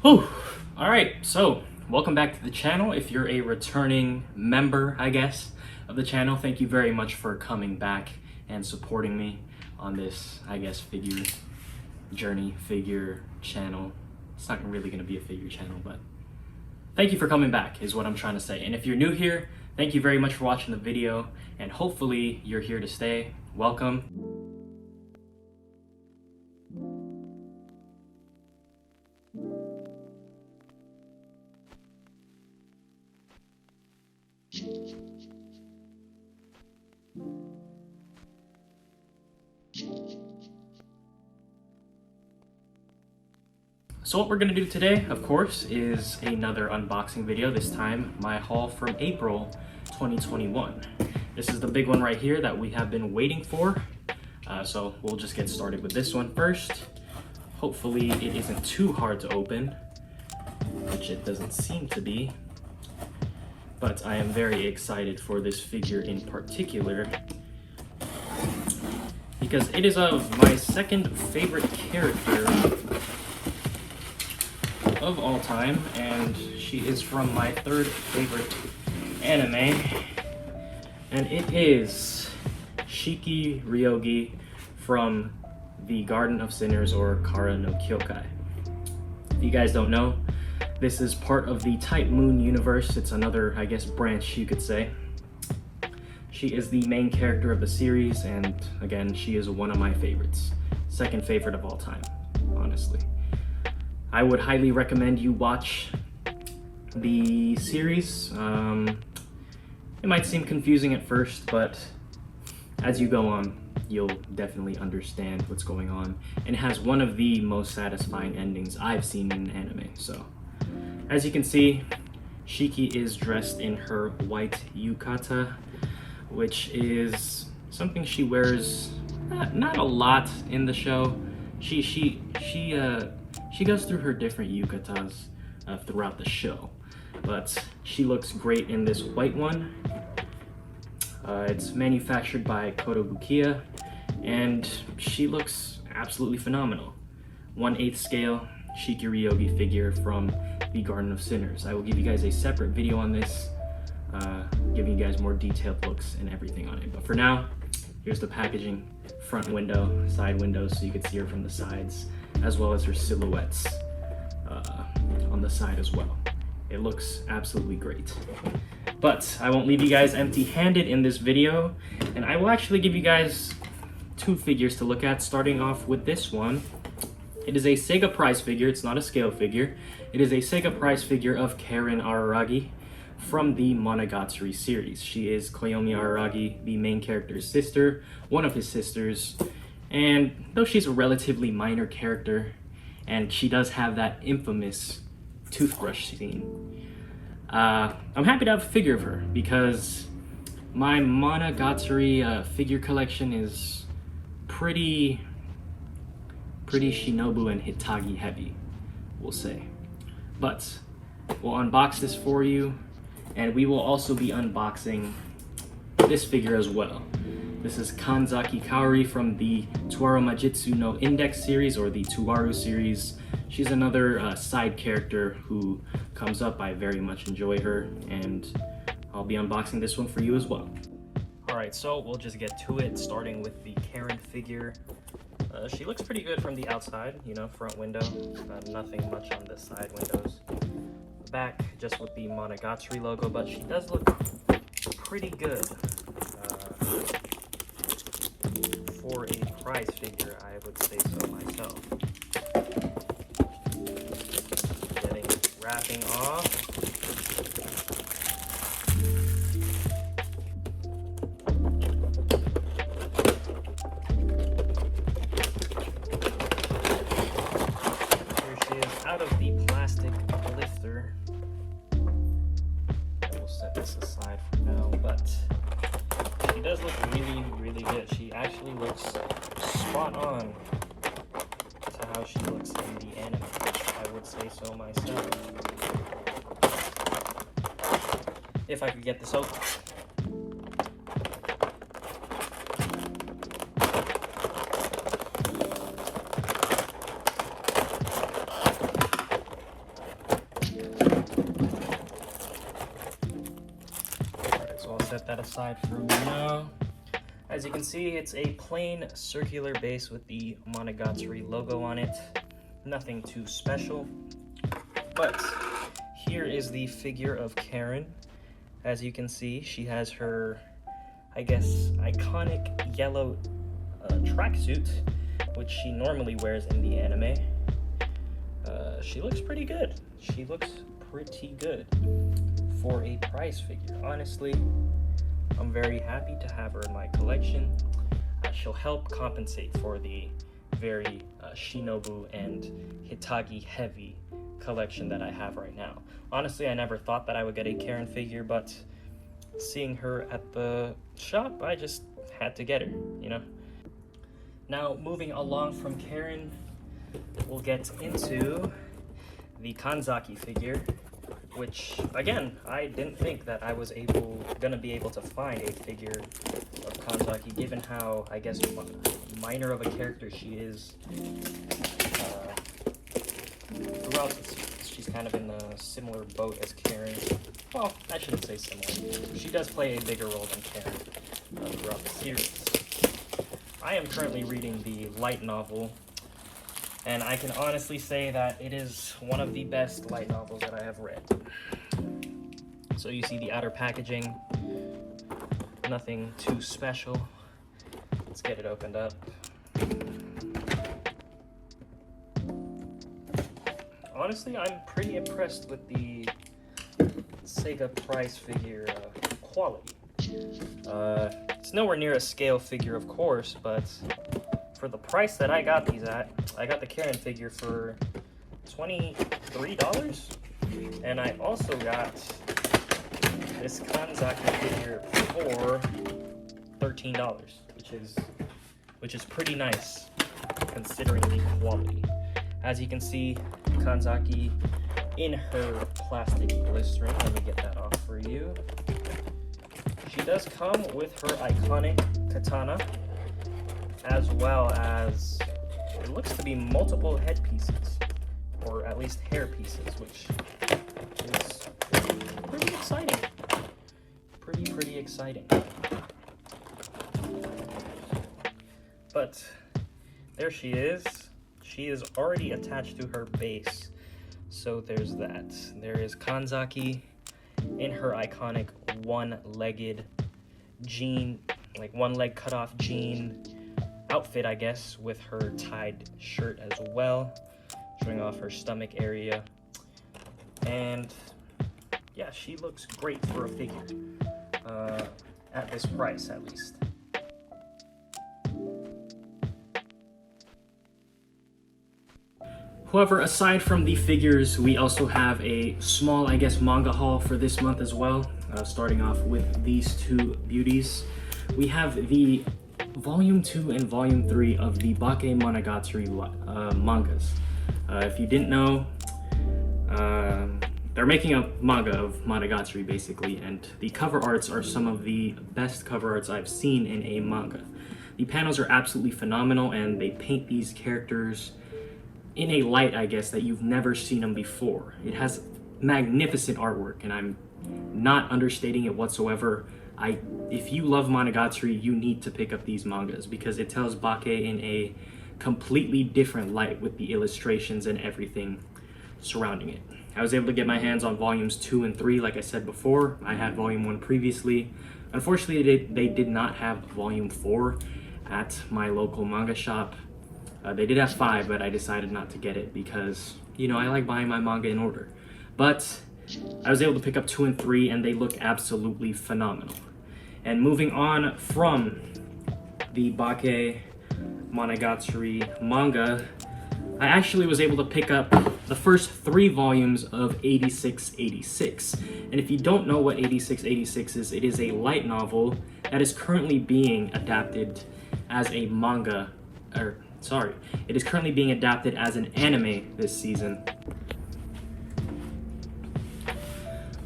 Whew. All right, so welcome back to the channel. If you're a returning member, I guess, of the channel, thank you very much for coming back and supporting me on this, I guess, figure channel. It's not really going to be a figure channel, but thank you for coming back is what I'm trying to say. And if you're new here, thank you very much for watching the video, and hopefully you're here to stay. Welcome. So what we're going to do today, of course, is another unboxing video, this time my haul from April 2021. This is the big one right here that we have been waiting for. So we'll just get started with this one first. Hopefully it isn't too hard to open, which it doesn't seem to be. But I am very excited for this figure in particular, because it is of my second favorite character of all time, and she is from my third favorite anime, and it is Shiki Ryogi from the Garden of Sinners, or Kara no Kyokai. If you guys don't know, this is part of the Type Moon universe. It's another, I guess, branch you could say. She is the main character of the series, and again, she is one of my favorites. Second favorite of all time, honestly. I would highly recommend you watch the series. It might seem confusing at first, but as you go on, you'll definitely understand what's going on. And it has one of the most satisfying endings I've seen in anime. So, as you can see, Shiki is dressed in her white yukata, which is something she wears not a lot in the show. She goes through her different yukatas throughout the show, but she looks great in this white one. It's manufactured by Kotobukiya, and she looks absolutely phenomenal. 1/8 scale Shiki Ryogi figure from the Garden of Sinners. I will give you guys a separate video on this, giving you guys more detailed looks and everything on it. But for now, here's the packaging. Front window, side windows, so you can see her from the sides, as well as her silhouettes on the side as well. It looks absolutely great. But I won't leave you guys empty-handed in this video, and I will actually give you guys two figures to look at, starting off with this one. It is a Sega prize figure. It's not a scale figure. It is a Sega prize figure of Karen Araragi from the Monogatari series. She is Koyomi Araragi, the main character's sister, one of his sisters. And though she's a relatively minor character, and she does have that infamous toothbrush scene, I'm happy to have a figure of her, because my Monogatari figure collection is pretty Shinobu and Hitagi heavy, we'll say. But we'll unbox this for you, and we will also be unboxing this figure as well. This is Kanzaki Kaori from the Tuaru Majitsu no Index series, or the Tuaru series. She's another side character who comes up. I very much enjoy her, and I'll be unboxing this one for you as well. Alright, so we'll just get to it, starting with the Karen figure. She looks pretty good from the outside, you know, front window. Nothing much on the side windows. Back, just with the Monogatari logo, but she does look pretty good. For a prize figure, I would say so myself. Wrapping off. Here she is out of the plastic blister. I will set this aside for now, but she does look really good. She actually looks spot on to how she looks in the anime. I would say so myself. If I could get this open. Alright, so I'll set that aside for now. As you can see, it's a plain circular base with the Monogatari logo on it. Nothing too special. But here is the figure of Karen. As you can see, she has her, I guess, iconic yellow tracksuit, which she normally wears in the anime. She looks pretty good. She looks pretty good for a prize figure. Honestly, I'm very happy to have her in my collection. She'll help compensate for the very Shinobu and Hitagi heavy collection that I have right now. Honestly, I never thought that I would get a Karen figure, but seeing her at the shop, I just had to get her, you know? Now, moving along from Karen, we'll get into the Kanzaki figure, which, again, I didn't think that I was gonna be able to find a figure of Kanzaki, given how, I guess, minor of a character she is. Throughout, she's kind of in a similar boat as Karen. Well, I shouldn't say similar. She does play a bigger role than Karen throughout the series. I am currently reading the light novel, and I can honestly say that it is one of the best light novels that I have read. So you see the outer packaging, nothing too special. Let's get it opened up. Honestly, I'm pretty impressed with the Sega prize figure quality. It's nowhere near a scale figure, of course, but for the price that I got these at, I got the Karen figure for $23, and I also got this Kanzaki figure for $13, which is pretty nice considering the quality. As you can see, Kanzaki in her plastic blistering. Let me get that off for you. She does come with her iconic katana, as well as it looks to be multiple head pieces, or at least hair pieces, which is pretty exciting. Pretty exciting. But there she is. She is already attached to her base, so there's that. There is Kanzaki in her iconic one-legged jean, like one leg cut off jean outfit, I guess, with her tied shirt as well, showing off her stomach area. And yeah, she looks great for a figure, at this price at least. However, aside from the figures, we also have a small, I guess, manga haul for this month as well. Starting off with these two beauties. We have the Volume 2 and Volume 3 of the Bake Monogatari mangas. If you didn't know, they're making a manga of Monogatari basically, and the cover arts are some of the best cover arts I've seen in a manga. The panels are absolutely phenomenal, and they paint these characters in a light, I guess, that you've never seen them before. It has magnificent artwork, and I'm not understating it whatsoever. If you love Monogatari, you need to pick up these mangas because it tells Bake in a completely different light with the illustrations and everything surrounding it. I was able to get my hands on volumes 2 and 3, like I said before. I had volume 1 previously. Unfortunately, they did not have volume 4 at my local manga shop. They did have 5, but I decided not to get it because, you know, I like buying my manga in order. But I was able to pick up 2 and 3, and they look absolutely phenomenal. And moving on from the Bake Monogatari manga, I actually was able to pick up the first 3 volumes of 8686. And if you don't know what 8686 is, it is a light novel that is currently being adapted as a manga, it is currently being adapted as an anime this season.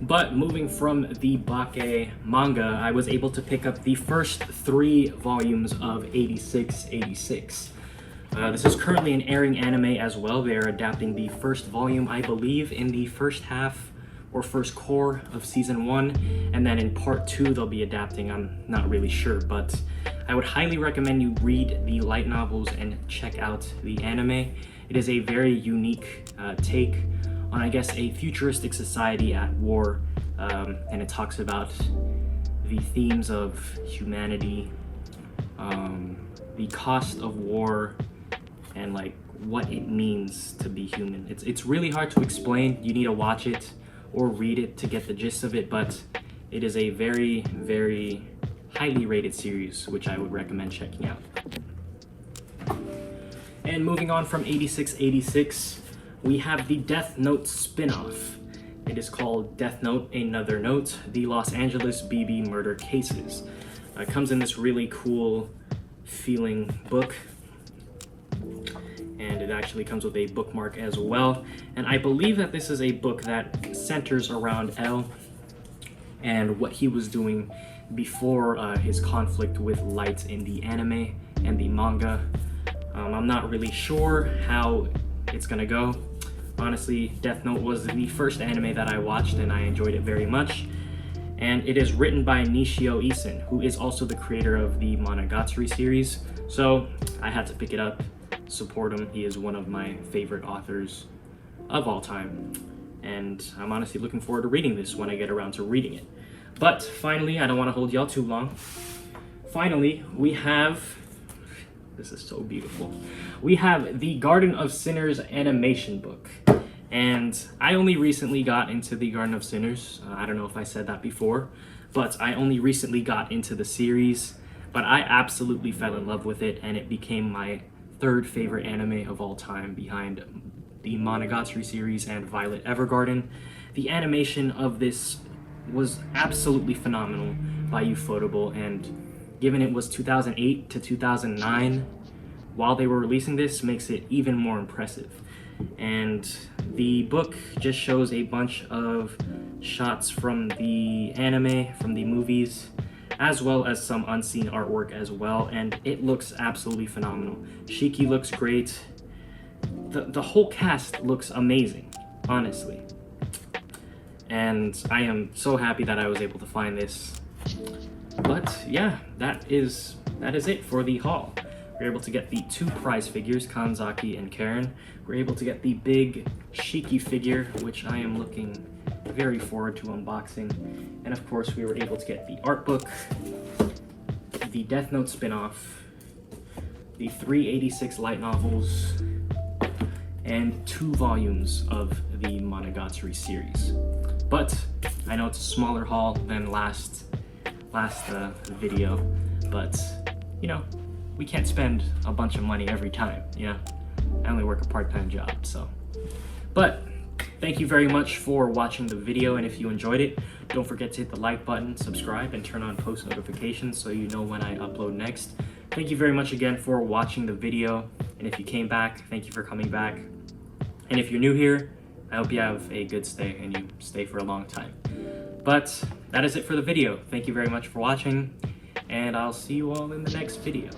But moving from the Bake manga, I was able to pick up the first 3 volumes of 8686. This is currently an airing anime as well. They are adapting the first volume, I believe, in the first half or first core of season 1, and then in part 2 they'll be adapting. I'm not really sure, but I would highly recommend you read the light novels and check out the anime. It is a very unique take on, I guess, a futuristic society at war, and it talks about the themes of humanity, the cost of war, and like what it means to be human. It's really hard to explain. You need to watch it or read it to get the gist of it, but it is a very, very highly rated series, which I would recommend checking out. And moving on from 8686, we have the Death Note spin-off. It is called Death Note: Another Note, the Los Angeles BB Murder Cases. It comes in this really cool feeling book, and it actually comes with a bookmark as well. And I believe that this is a book that centers around L and what he was doing before his conflict with Light in the anime and the manga. I'm not really sure how it's gonna go. Honestly, Death Note was the first anime that I watched and I enjoyed it very much. And it is written by Nishio Isin, who is also the creator of the Monogatari series. So I had to pick it up, support him. He is one of my favorite authors of all time. And I'm honestly looking forward to reading this when I get around to reading it. But finally, I don't want to hold y'all too long. Finally, we have, this is so beautiful, we have the Garden of Sinners animation book. And I only recently got into the Garden of Sinners. I don't know if I said that before, but I only recently got into the series, but I absolutely fell in love with it, and it became my third favorite anime of all time, behind the Monogatari series and Violet Evergarden. The animation of this was absolutely phenomenal by Ufotable, and given it was 2008 to 2009 while they were releasing this, makes it even more impressive. And the book just shows a bunch of shots from the anime, from the movies, as well as some unseen artwork as well, and it looks absolutely phenomenal. Shiki looks great. The whole cast looks amazing, honestly. And I am so happy that I was able to find this. But yeah, that is it for the haul. We're able to get the 2 prize figures, Kanzaki and Karen. We're able to get the big Shiki figure, which I am looking very forward to unboxing. And of course, we were able to get the art book, the Death Note spin-off, the 386 light novels, and 2 volumes of the Monogatari series. But I know it's a smaller haul than last video, but you know, we can't spend a bunch of money every time, you know? I only work a part-time job, so. But thank you very much for watching the video, and if you enjoyed it, don't forget to hit the like button, subscribe, and turn on post notifications so you know when I upload next. Thank you very much again for watching the video, and if you came back, thank you for coming back. And if you're new here, I hope you have a good stay and you stay for a long time. But that is it for the video. Thank you very much for watching, and I'll see you all in the next video.